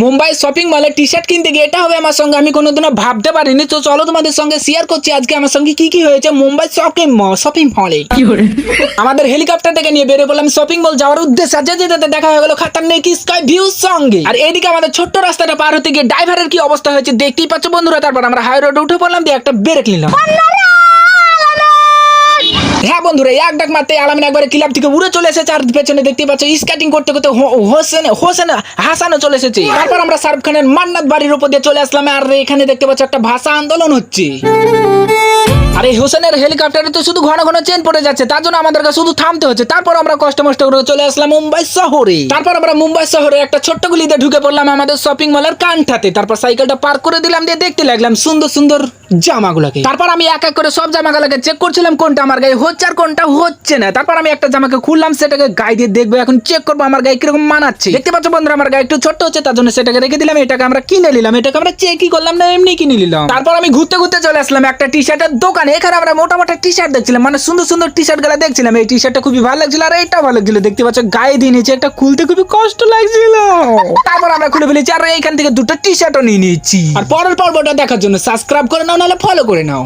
Mumbai shopping মলে T shirt কিনতে গিয়ে এটা হবে আমার সঙ্গে, আমি কোনোদিনও ভাবতে পারিনি। তো চলো তোমাদের সঙ্গে শেয়ার করছি আজকে আমার সঙ্গে কি কি হয়েছে মুম্বাই শপিং মলে। আমাদের হেলিকপ্টার থেকে নিয়ে বেরিয়ে পড়লাম শপিং মল যাওয়ার উদ্দেশ্যে। যেতে যেতে দেখা হয়ে গেল খাতারনাক স্কাই ভিউ সঙ্গে। আর এইদিকে আমাদের ছোট্ট রাস্তাটা পার হতে গিয়ে ড্রাইভারের কি অবস্থা হয়েছে দেখতেই পাচ্ছ বন্ধুরা। তারপর আমরা হাই রোডে উঠে পড়লাম, দিয়ে একটা ব্রেক নিলাম। হ্যাঁ বন্ধুরা, এক ডাক মারতে আলামিন একবারে ক্লাব থেকে উড়ে চলে এসেছে। আর পেছনে দেখতে পাচ্ছ স্কেটিং করতে করতে হোসেন হাসানও চলে এসেছে। তারপর আমরা শাহরুখ খানের মান্নাত বাড়ির উপর দিয়ে চলে আসলাম। আর এখানে দেখতে পাচ্ছ একটা ভাষা আন্দোলন হচ্ছে। আর এই হোসেনের হেলিকপ্টারে তো শুধু ঘন ঘন চেন পড়ে যাচ্ছে, তার জন্য আমাদেরকে শুধু থামতে হচ্ছে। তারপর আমরা কষ্ট মষ্ট করে চলে আসলাম মুম্বাই শহরে। তারপর আমরা মুম্বাই শহরে একটা ছোট্ট গলিতে ঢুকে পড়লাম আমাদের শপিং মলের কানটাতে। তারপর সাইকেলটা পার্ক করে দিলাম, দিয়ে দেখতে লাগলাম সুন্দর সুন্দর জামাগুলোকে। তারপর আমি এক এক করে সব জামাগুলোকে চেক করছিলাম কোনটা আমার গায়ে হচ্ছে আর কোনটা হচ্ছে না। তারপর আমি একটা জামাকে খুললাম, সেটাকে গায়ে দিয়ে দেখবো, এখন চেক করবো আমার গায়ে কিরকম মানাচ্ছে। দেখতে পাচ্ছ বন্ধুরা আমার গায়ে একটু ছোট্ট হচ্ছে, তার জন্য সেটাকে রেখে দিলাম। এটাকে আমরা কিনে নিলাম, এটাকে আমরা চেকই করলাম না, এমনি কিনে নিলাম। তারপর আমি ঘুরতে ঘুরতে চলে আসলাম একটা টি শার্টের দোকানে। এখানে আমরা মোটামুটি টি শার্ট দেখছিলাম, মানে সুন্দর সুন্দর টি শার্ট গুলা দেখছিলাম। এই টি শার্টটা খুবই ভালো লাগছিল আর এইটাও ভালো লাগছিল। দেখতে পাচ্ছ গায়ে দিয়ে নিয়েছে, একটা খুলতে খুবই কষ্ট লাগছিল। তারপর আমরা খুলে ফেলেছি আর এইখান থেকে দুটো টি শার্টও নিয়ে নিয়েছি। আর পরের পর্বটা দেখার জন্য সাবস্ক্রাইব করে নাও, নাহলে ফলো করে নাও।